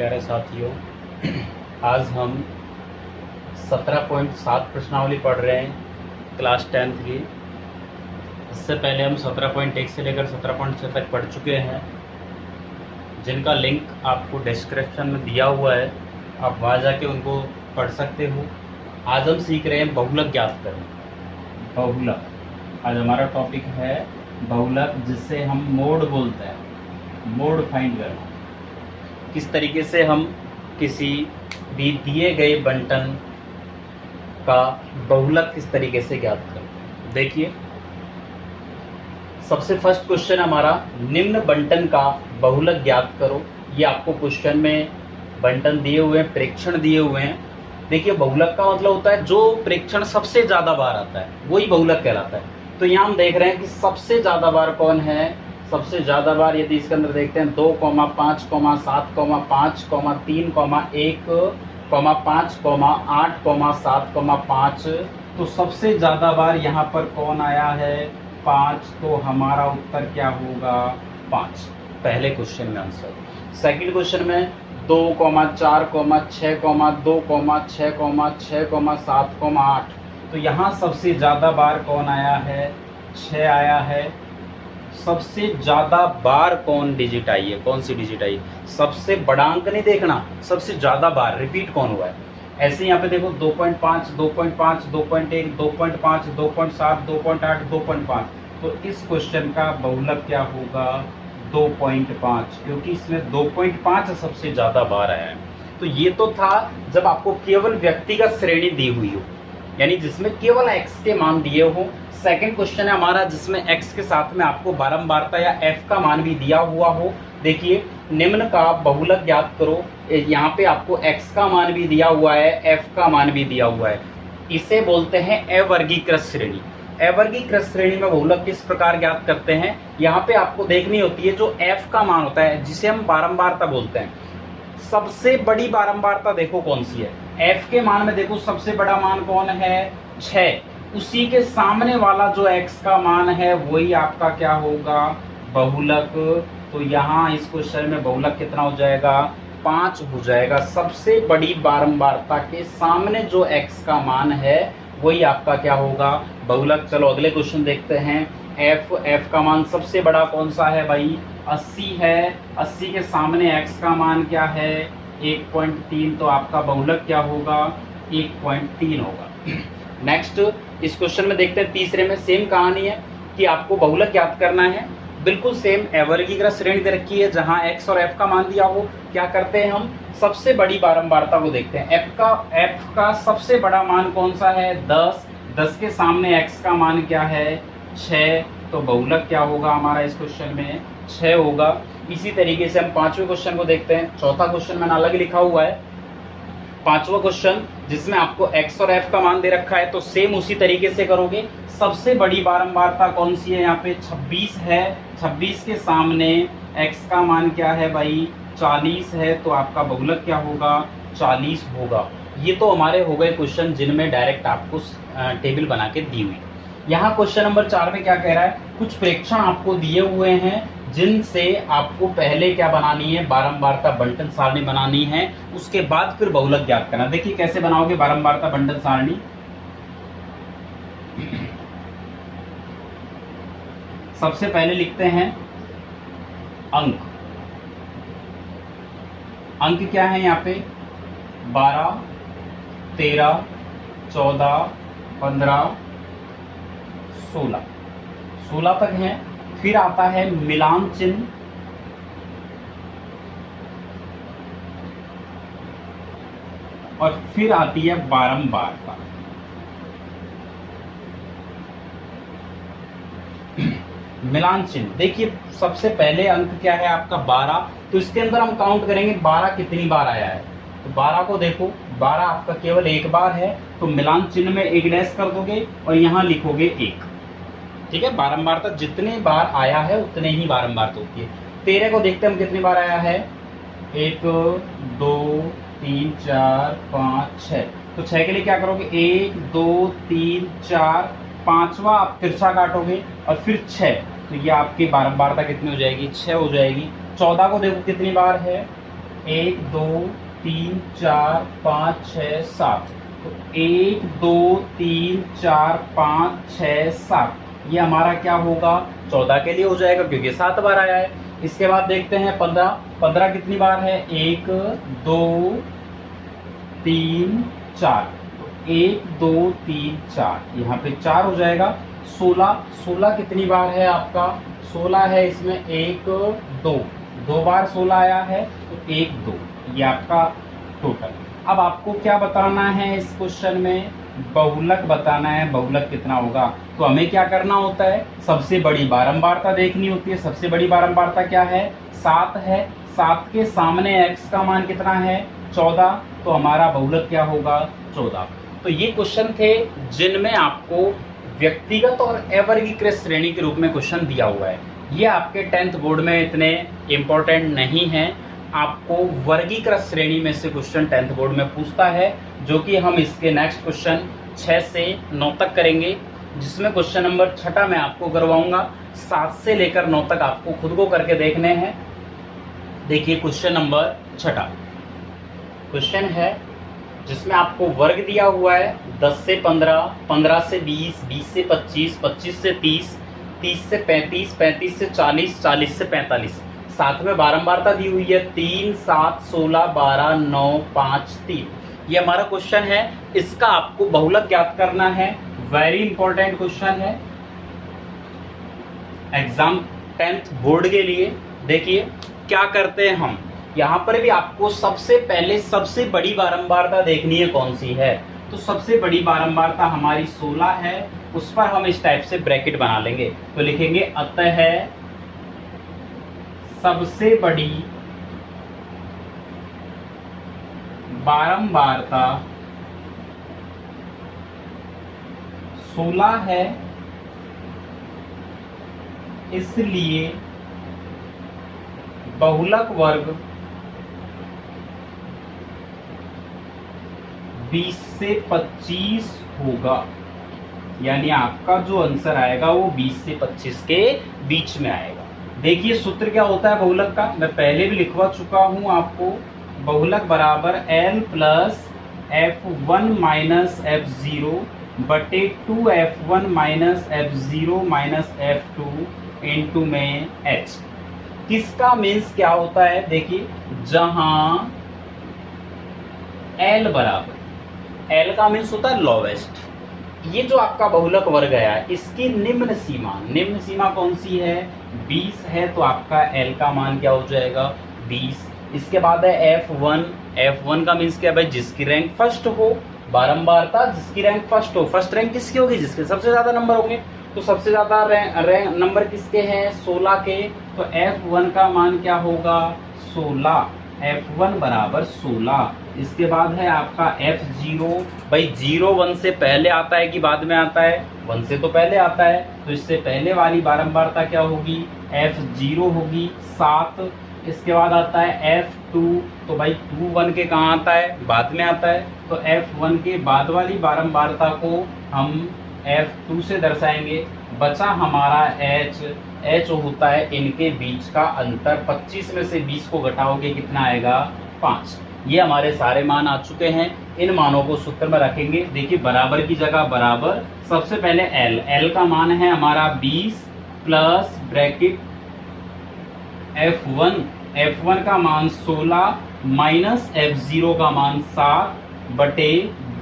प्यारे साथियों, आज हम 17.7 प्रश्नावली पढ़ रहे हैं क्लास 10th की। इससे पहले हम 17.1 से लेकर 17.6 तक पढ़ चुके हैं, जिनका लिंक आपको डिस्क्रिप्शन में दिया हुआ है, आप वहाँ जाके उनको पढ़ सकते हो। आज हम सीख रहे हैं बहुलक ज्ञात करें। बहुलक आज हमारा टॉपिक है बहुलक, जिससे हम मोड बोलते हैं, मोड फाइंड करना। किस तरीके से हम किसी भी दिए गए बंटन का बहुलक किस तरीके से ज्ञात करें। देखिए, सबसे फर्स्ट क्वेश्चन हमारा, निम्न बंटन का बहुलक ज्ञात करो। ये आपको क्वेश्चन में बंटन दिए हुए हैं, प्रेक्षण दिए हुए हैं। देखिए, बहुलक का मतलब होता है जो प्रेक्षण सबसे ज्यादा बार आता है वही बहुलक कहलाता है। तो यहाँ हम देख रहे हैं कि सबसे ज्यादा बार कौन है। सबसे ज्यादा बार यदि इसके अंदर देखते हैं 2, 5, 7, 5, 3, 1, 5, 8, 7, 5। तो सबसे ज्यादा बार यहाँ पर कौन आया है? 5। तो हमारा उत्तर क्या होगा? 5। पहले क्वेश्चन में आंसर। सेकंड क्वेश्चन में 2, 4, 6, 2, 6, 6, 7, 8। तो यहाँ सबसे ज्यादा बार कौन आया है? 6 आया है। सबसे ज्यादा बार कौन डिजिट आई है? कौन सी डिजिट आई? सबसे बड़ा अंक नहीं देखना, सबसे ज्यादा बार रिपीट कौन हुआ है। ऐसे यहाँ पे देखो 2.5, 2.5, 2.1, 2.5, 2.7, 2.8, 2.5। तो इस क्वेश्चन का बहुलक क्या होगा? 2.5, क्योंकि इसमें 2.5 सबसे ज्यादा बार आया है। तो ये तो था जब आपको केवल व्यक्तिगत श्रेणी दी हुई हो, यानी जिसमें केवल x के मान दिए हो। सेकंड क्वेश्चन है हमारा जिसमें x के साथ में आपको बारंबारता या f का मान भी दिया हुआ हो। देखिए, निम्न का बहुलक ज्ञात करो। यहाँ पे आपको x का मान भी दिया हुआ है, f का मान भी दिया हुआ है। इसे बोलते हैं अवर्गीकृत श्रेणी। अवर्गीकृत श्रेणी में बहुलक किस प्रकार ज्ञात करते हैं? यहाँ पे आपको देखनी होती है जो f का मान होता है, जिसे हम बारंबारता बोलते हैं। सबसे बड़ी बारंबारता देखो कौन सी है। f के मान में देखो सबसे बड़ा मान कौन है? 6। उसी के सामने वाला जो x का मान है वही आपका क्या होगा? बहुलक। तो यहाँ इस क्वेश्चन में बहुलक कितना हो जाएगा? 5 हो जाएगा। सबसे बड़ी बारंबारता के सामने जो x का मान है वही आपका क्या होगा? बहुलक। चलो अगले क्वेश्चन देखते हैं। f का मान सबसे बड़ा कौन सा है भाई? 80 है। 80 के सामने x का मान क्या है? 1.3। तो आपका बहुलक क्या होगा? 1.3 होगा। नेक्स्ट इस क्वेश्चन में देखते हैं, तीसरे में सेम कहानी है कि आपको बहुलक याद करना है। बिल्कुल सेम अवर्गीकृत श्रेणी दे रखी है जहां x और f का मान दिया हो। क्या करते हैं हम? सबसे बड़ी बारंबारता को देखते हैं। f का सबसे बड़ा मान कौन सा है? 10। 10 के सामने x का मान क्या है? 6। तो बहुलक क्या होगा हमारा इस क्वेश्चन में? 6 होगा। इसी तरीके से हम पांचवें क्वेश्चन को देखते हैं। चौथा क्वेश्चन मैंने अलग लिखा हुआ है। पांचवा क्वेश्चन जिसमें आपको x और f का मान दे रखा है, तो सेम उसी तरीके से करोगे। सबसे बड़ी बारंबारता कौन सी है? यहाँ पे 26 है। 26 के सामने x का मान क्या है भाई? 40 है। तो आपका बहुलक क्या होगा? 40 होगा। ये तो हमारे हो गए क्वेश्चन जिनमें डायरेक्ट आपको टेबल बना के दी हुई। यहाँ क्वेश्चन नंबर 4 में क्या कह रहा है? कुछ प्रेक्षण आपको दिए हुए हैं जिनसे आपको पहले क्या बनानी है? बारंबारता बंटन सारणी बनानी है, उसके बाद फिर बहुलक ज्ञात करना। देखिए कैसे बनाओगे बारंबारता बंटन सारणी। सबसे पहले लिखते हैं अंक। अंक क्या है यहाँ पे? 12, 13, 14, 15, 16। 16 तक है। फिर आता है मिलान चिन्ह। और फिर आती है बारंबारता। मिलान चिन्ह। देखिए सबसे पहले अंक क्या है आपका? 12। तो इसके अंदर हम काउंट करेंगे 12 कितनी बार आया है। तो 12 को देखो, 12 आपका केवल एक बार है। तो मिलान चिन्ह में एक डैश कर दोगे और यहाँ लिखोगे 1। ठीक है, बारंबारता जितने बार आया है उतने ही बारंबारता होती है। 13 को देखते हैं हम कितनी बार आया है? 1, 2, 3, 4, 5, 6। तो 6 के लिए क्या करोगे? 1, 2, 3, 4, 5वां आप तिरछा काटोगे और फिर 6। तो ये आपकी बारंबारता कितनी हो जाएगी? 6 हो जाएगी। 14 को देखो कितनी बार है? 1 2 3 4 5 6 7, तो 1 2 3 4 5 6 7, ये हमारा क्या होगा 14 के लिए हो जाएगा क्योंकि 7 बार आया है। इसके बाद देखते हैं 15, 15 कितनी बार है 1 2 3 4, 1 2 3 4, यहाँ पे 4 हो जाएगा। 16, 16 कितनी बार है आपका 16 है, इसमें 1 2, 2 बार 16 आया है, तो 1 2, ये आपका टोटल। अब आपको क्या बताना है इस क्वेश्चन में, बहुलक बताना है, बहुलक कितना होगा। तो हमें क्या करना होता है, सबसे बड़ी बारंबारता देखनी होती है। सबसे बड़ी बारंबारता क्या है 7 है, 7 के सामने x का मान कितना है 14, तो हमारा बहुलक क्या होगा 14। तो ये क्वेश्चन थे जिनमें आपको व्यक्तिगत और अवर्गीकृत श्रेणी के रूप में क्वेश्चन दिया हुआ है। ये आपके 10th बोर्ड में इतने इम्पोर्टेंट नहीं है, आपको वर्गीकृत श्रेणी में से क्वेश्चन 10th बोर्ड में पूछता है, जो कि हम इसके नेक्स्ट क्वेश्चन 6 से 9 तक करेंगे, जिसमें क्वेश्चन नंबर 6 मैं आपको करवाऊंगा। 7 से लेकर 9 तक आपको खुद को करके देखने हैं। देखिए क्वेश्चन नंबर 6 क्वेश्चन है जिसमें आपको वर्ग दिया हुआ है 10 से 15, 15 से 20, 20 से 25, 25 से 30, 30 से 35, 35 से 40, 40 से 45। साथ में बारंबारता दी हुई है 3 7 16 12 9 5 3। ये हमारा क्वेश्चन है, इसका आपको बहुलक ज्ञात करना है। वेरी इंपॉर्टेंट क्वेश्चन है एग्जाम 10th बोर्ड के लिए। देखिए क्या करते हैं हम, यहाँ पर भी आपको सबसे पहले सबसे बड़ी बारंबारता देखनी है कौन सी है। तो सबसे बड़ी बारंबारता हमारी 16 है, उस पर हम इस टाइप से ब्रैकेट बना लेंगे। तो लिखेंगे अतः सबसे बड़ी बारंबारता 16 है, इसलिए बहुलक वर्ग 20 से 25 होगा। यानी आपका जो आंसर आएगा वो 20 से 25 के बीच में आएगा। देखिए सूत्र क्या होता है बहुलक का, मैं पहले भी लिखवा चुका हूं आपको। बहुलक बराबर L plus F1 minus F0 बटे 2F1 minus F0 minus F2 into में H। किसका मीन्स क्या होता है, देखिए जहां L बराबर, L का मीन्स होता है लोवेस्ट। ये जो आपका बहुलक वर्ग है इसकी निम्न सीमा कौन सी है 20 है, तो आपका L का मान क्या हो जाएगा 20। इसके बाद है F1, F1 का मीन्स क्या भाई, जिसकी रैंक फर्स्ट हो। बारंबारता जिसकी रैंक फर्स्ट हो, फर्स्ट रैंक किसकी होगी, जिसके सबसे ज्यादा नंबर होंगे। तो सबसे ज्यादा रैंक नंबर किसके हैं 16 के, तो F1 का मान क्या होगा 16, F1 बराबर 16। इसके बाद है आपका F0, भाई 0 1 से पहले आता है कि बाद में आता है, 1 से तो पहले आता है, तो इससे पहले वाली बारंबारता क्या होगी F0 होगी 7। इसके बाद आता है F2, तो भाई 2 1 के कहाँ आता है, बाद में आता है, तो F1 के बाद वाली बारंबारता को हम F2 से दर्शाएंगे। बचा हमारा H होता है इनके बीच का अंतर। 25 में से 20 को घटाओगे कितना आएगा 5। ये हमारे सारे मान आ चुके हैं, इन मानों को सूत्र में रखेंगे। देखिए बराबर की जगह बराबर, सबसे पहले L का मान है हमारा 20 प्लस ब्रैकेट F1 का मान 16 माइनस F0 का मान 7 बटे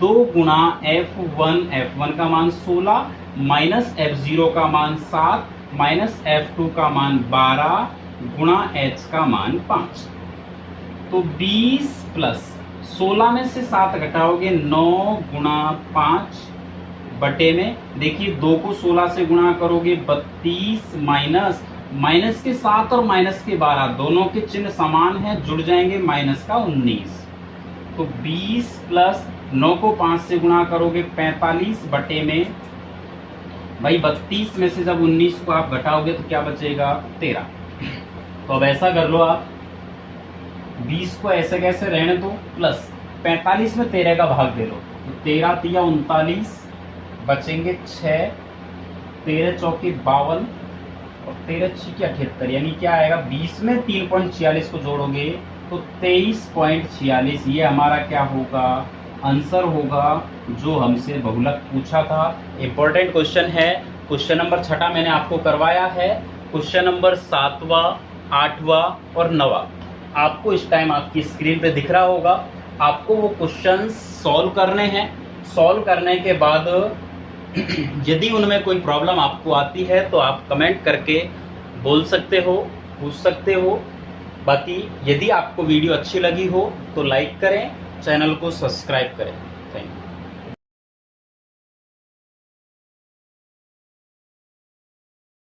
2 गुणा F1 का मान 16 माइनस F0 का मान 7 माइनस F2 का मान 12 गुणा H का मान 5। तो 20 प्लस 16 में से 7 घटाओगे 9 गुणा 5 बटे में, देखिए 2 को 16 से गुणा करोगे 32 माइनस के 7 और माइनस के 12 दोनों के चिन्ह समान हैं, जुड़ जाएंगे, माइनस का 19। तो 20 प्लस 9 को 5 से गुणा करोगे 45 बटे में, भाई 32 में से जब 19 को आप घटाओगे तो क्या बचेगा 13। तो अब ऐसा कर लो आप, 20 को ऐसे कैसे रहने दो, प्लस 45 में 13 का भाग दे लो, तो 13 तिया 39 बचेंगे 6, 13 चौके 52 और 13 छिके 78, यानी क्या आएगा 20 में 3.46 को जोड़ोगे तो 23.46 ये हमारा क्या होगा, आंसर होगा जो हमसे बहुलक पूछा था। इंपॉर्टेंट क्वेश्चन है। क्वेश्चन नंबर 6 मैंने आपको करवाया है। क्वेश्चन नंबर 7वां, 8वां और 9वां आपको इस टाइम आपकी स्क्रीन पे दिख रहा होगा। आपको वो क्वेश्चन सॉल्व करने हैं। सॉल्व करने के बाद यदि उनमें कोई प्रॉब्लम आपको आती है तो आप कमेंट करके बोल सकते हो, पूछ सकते हो। बाकी यदि आपको वीडियो अच्छी लगी हो तो लाइक करें, चैनल को सब्सक्राइब करें।